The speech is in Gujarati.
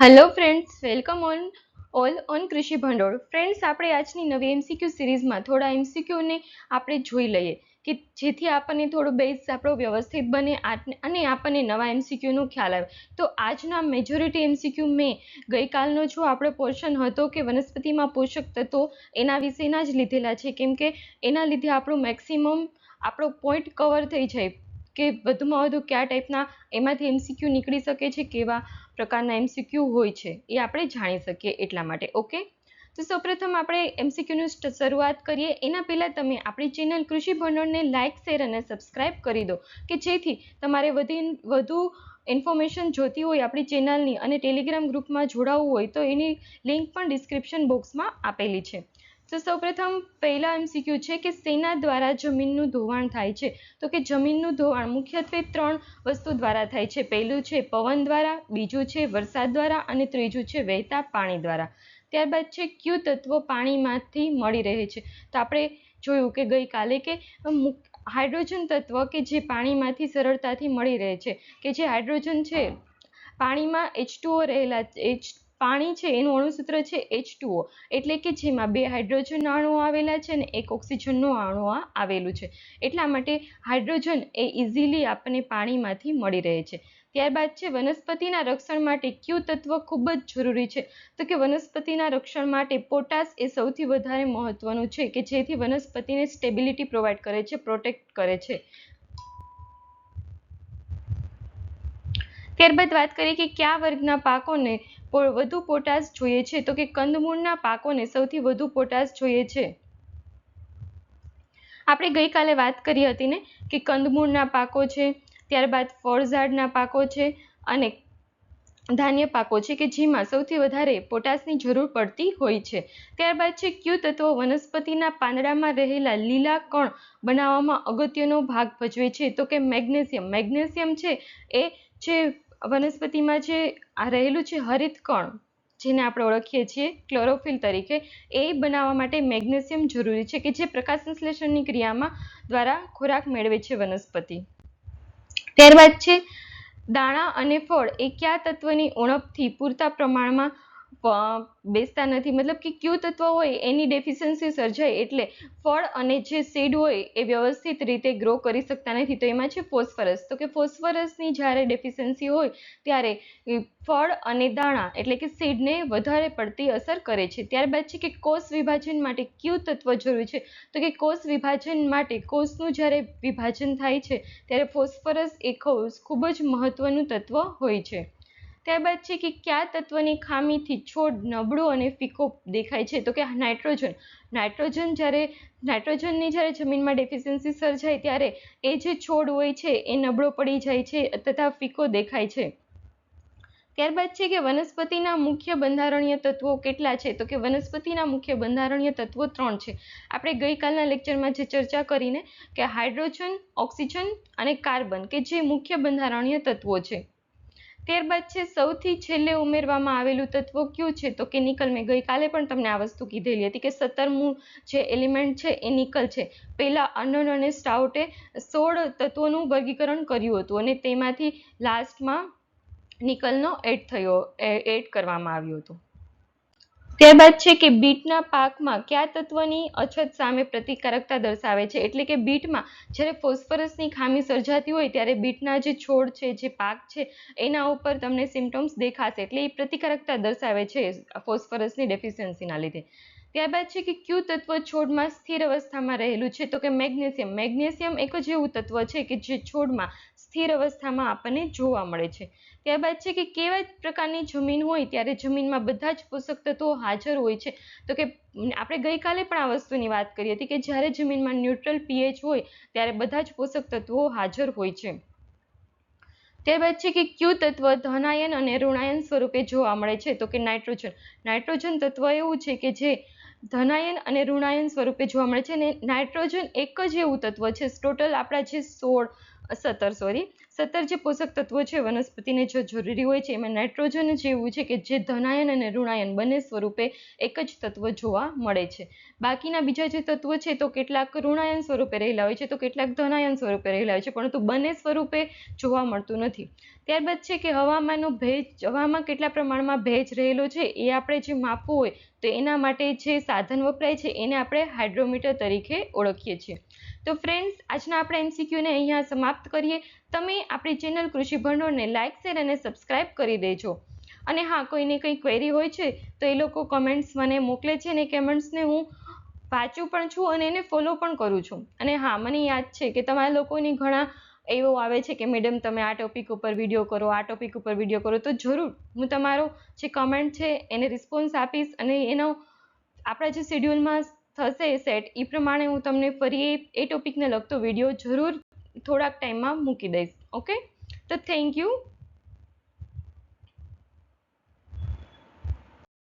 હેલો ફ્રેન્ડ્સ, વેલકમ ઓન કૃષિ ભંડોળ. ફ્રેન્ડ્સ, આપણે આજની નવી એમસીક્યુ સિરીઝમાં થોડા એમસીક્યુને આપણે જોઈ લઈએ કે જેથી આપણને થોડું બેઝ આપણો વ્યવસ્થિત બને અને આપણને નવા એમસીક્યુનો ખ્યાલ આવે. તો આજના મેજોરિટી એમસીક્યુ મેં ગઈકાલનો જો આપણો પોર્શન હતો કે વનસ્પતિમાં પોષક તત્વો એના વિશેના જ લીધેલા છે, કેમ કે એના લીધે આપણું મેક્સિમમ આપણો પોઈન્ટ કવર થઈ જાય કે વધુમાં વધુ કયા ટાઈપના એમાંથી એમસીક્યુ નીકળી શકે છે, કેવા પ્રકારના એમસીક્યુ હોય છે એ આપણે જાણી શકીએ એટલા માટે. ઓકે, તો સૌપ્રથમ આપણે એમસીક્યુની શરૂઆત કરીએ. એના પહેલાં તમે આપણી ચેનલ કૃષિ ભંડોળને લાઇક, શેર અને સબસ્ક્રાઈબ કરી દો કે જેથી તમારે વધુ ઇન્ફોર્મેશન જોતી હોય આપણી ચેનલની અને ટેલિગ્રામ ગ્રુપમાં જોડાવવું હોય તો એની લિંક પણ ડિસ્ક્રિપ્શન બોક્સમાં આપેલી છે. તો સૌપ્રથમ પહેલા એમસીક્યુ છે કે શેના દ્વારા જમીનનું ધોવાણ થાય છે? તો કે જમીનનું ધોવાણ મુખ્યત્વે 3 વસ્તુ દ્વારા થાય છે. પહેલું છે પવન દ્વારા, બીજું છે વરસાદ દ્વારા અને ત્રીજું છે વહેતા પાણી દ્વારા. ત્યારબાદ છે કયું તત્વો પાણીમાંથી મળી રહે છે? તો આપણે જોયું કે ગઈકાલે કે હાઇડ્રોજન તત્વ કે જે પાણીમાંથી સરળતાથી મળી રહે છે, કે જે હાઇડ્રોજન છે પાણીમાં H2O રહેલા, પાણી છે એનું અણુસૂત્ર છે H2O, એટલે કે જેમાં 2 હાઇડ્રોજનના અણુઓ આવેલા છે અને 1 ઓક્સિજનનું અણુ આવેલું છે. એટલા માટે હાઇડ્રોજન એ ઇઝીલી આપણને પાણીમાંથી મળી રહે છે. ત્યારબાદ છે વનસ્પતિના રક્ષણ માટે કયું તત્વ ખૂબ જ જરૂરી છે? તો કે વનસ્પતિના રક્ષણ માટે પોટાશ એ સૌથી વધારે મહત્વનું છે, કે જેથી વનસ્પતિને સ્ટેબિલિટી પ્રોવાઈડ કરે છે, પ્રોટેક્ટ કરે છે. ત્યારબાદ વાત કરીએ કે કયા વર્ગના પાકોને વધુ પોટાશ જોઈએ છે? તો કે કંદમૂળના પાકોને સૌથી વધુ પોટાશ જોઈએ છે. આપણે ગઈકાલે વાત કરી હતી ને કે કંદમૂળના પાકો છે, ત્યારબાદ ફળઝાડના પાકો છે અને ધાન્ય પાકો છે કે જેમાં સૌથી વધારે પોટાશની જરૂર પડતી હોય છે. ત્યારબાદ છે કયું તત્વો વનસ્પતિના પાંદડામાં રહેલા લીલા કણ બનાવવામાં અગત્યનો ભાગ ભજવે છે? તો કે મેગ્નેશિયમ. મેગ્નેશિયમ છે એ જે વનસ્પતિમાં જે રહેલું છે હરિત કણ, જેને આપણે ઓળખીએ છીએ ક્લોરોફિલ તરીકે, એ બનાવવા માટે મેગ્નેશિયમ જરૂરી છે, કે જે પ્રકાશ સંશ્લેષણની ક્રિયામાં દ્વારા ખોરાક મેળવે છે વનસ્પતિ. ત્યારબાદ છે દાણા અને ફળ એ કયા તત્વની ઉણપથી પૂરતા પ્રમાણમાં બેસતા નથી? મતલબ કે કયું તત્વ હોય એની ડેફિશિયન્સી સર્જાય એટલે ફળ અને જે સીડ હોય એ વ્યવસ્થિત રીતે ગ્રો કરી શકતા નથી. તો એમાં છે ફોસ્ફરસ. તો કે ફોસ્ફરસની જ્યારે ડેફિશિયન્સી હોય ત્યારે ફળ અને દાણા એટલે કે સીડને વધારે પડતી અસર કરે છે. ત્યારબાદ છે કે કોષ વિભાજન માટે કયું તત્વ જરૂરી છે? તો કે કોષ વિભાજન માટે કોષનું જ્યારે વિભાજન થાય છે ત્યારે ફોસ્ફરસ એ ખૂબ જ મહત્વનું તત્વ હોય છે. ત્યારબાદ છે કે કયા તત્વની ખામીથી છોડ નબળો અને ફીકો દેખાય છે? તો કે નાઇટ્રોજન. નાઇટ્રોજનની જ્યારે જમીનમાં ડેફિશિયન્સી સર્જાય ત્યારે એ જે છોડ હોય છે એ નબળો પડી જાય છે તથા ફીકો દેખાય છે. ત્યારબાદ છે કે વનસ્પતિના મુખ્ય બંધારણીય તત્વો કેટલા છે? તો કે વનસ્પતિના મુખ્ય બંધારણીય તત્વો 3 છે. આપણે ગઈકાલના લેક્ચરમાં જે ચર્ચા કરીને કે હાઇડ્રોજન, ઓક્સિજન અને કાર્બન કે જે મુખ્ય બંધારણીય તત્વો છે. ત્યારબાદ છે સૌથી છેલ્લે ઉમેરવામાં આવેલું તત્વ કયું છે? તો કે નિકલ. મેં ગઈકાલે પણ તમને આ વસ્તુ કીધેલી હતી કે 17મું જે એલિમેન્ટ છે એ નિકલ છે. પહેલા અર્નોન અને સ્ટાઉટે 16 તત્વોનું વર્ગીકરણ કર્યું હતું અને તેમાંથી લાસ્ટમાં નિકલનો એડ કરવામાં આવ્યું હતું. ત્યારબાદ છે કે બીટના પાકમાં કયા તત્વની અછત સામે પ્રતિકારકતા દર્શાવે છે? એટલે કે બીટમાં જ્યારે ફોસ્ફરસની ખામી સર્જાતી હોય ત્યારે બીટના જે છોડ છે, જે પાક છે, એના ઉપર તમને સિમ્ટમ્સ દેખાશે, એટલે એ પ્રતિકારકતા દર્શાવે છે ફોસ્ફરસની ડેફિશિયન્સીના લીધે. ત્યારબાદ છે કે કયું તત્વ છોડમાં સ્થિર અવસ્થામાં રહેલું છે? તો કે મેગ્નેશિયમ. મેગ્નેશિયમ એક જ એવું તત્વ છે કે જે છોડમાં સ્થિર અવસ્થામાં આપણને જોવા મળે છે. ત્યારબાદ છે કે કેવા પ્રકારની જમીન હોય ત્યારે જમીનમાં બધા જ પોષક તત્વો હાજર હોય છે? તો કે આપણે ગઈકાલે પણ આ વસ્તુની વાત કરી હતી કે જ્યારે જમીનમાં ન્યુટ્રલ pH હોય ત્યારે બધા જ પોષક તત્વો હાજર હોય છે. ત્યારબાદ છે કે કયું તત્વ ધનાયન અને ઋણાયન સ્વરૂપે જોવા મળે છે? તો કે નાઇટ્રોજન. નાઇટ્રોજન તત્વ એવું છે કે જે ધનાયન અને ઋણાયન સ્વરૂપે જોવા મળે છે અને નાઇટ્રોજન એક જ એવું તત્વ છે, ટોટલ આપણા જે 17 જે પોષક તત્વો છે વનસ્પતિને જે જરૂરી હોય છે એમાં નાઇટ્રોજન જ એવું છે કે જે ધનાયન અને ઋણાયન બંને સ્વરૂપે એક જ તત્વ જોવા મળે છે. બાકીના બીજા જે તત્વો છે તો કેટલાક ઋણાયન સ્વરૂપે રહેલા હોય છે તો કેટલાક ધનાયન સ્વરૂપે રહેલા હોય છે, પરંતુ બંને સ્વરૂપે જોવા મળતું નથી. ત્યારબાદ છે કે હવામાં કેટલા પ્રમાણમાં ભેજ રહેલો છે એ આપણે જે માપવું હોય તો એના માટે જે સાધન વપરાય છે એને આપણે હાઇડ્રોમીટર તરીકે ઓળખીએ છીએ. તો ફ્રેન્ડ્સ, આજના આપણે એમસીક્યુને અહીંયા સમાપ્ત કરીએ. તમે આપણી ચેનલ કૃષિ ભંડોળને લાઇક, શેર અને સબસ્ક્રાઇબ કરી દેજો. અને હા, કોઈને કંઈ ક્વેરી હોય છે તો એ લોકો કમેન્ટ્સ મને મોકલે છે અને કમેન્ટ્સને હું વાંચું પણ છું અને એને ફોલો પણ કરું છું. અને હા, મને યાદ છે કે તમારા લોકોની ઘણા એવો આવે છે કે મેડમ તમે આ ટોપિક ઉપર વિડીયો કરો, આ ટોપિક ઉપર વિડીયો કરો. તો જરૂર હું તમારો જે કમેન્ટ છે એને રિસ્પોન્સ આપીશ અને એનો આપણા જે શેડ્યુલમાં થશે સેટ એ પ્રમાણે હું તમને ફરી એ ટોપિકને લગતો વિડીયો જરૂર થોડાક ટાઈમમાં મૂકી દઈશ. ઓકે, તો થેન્ક યુ.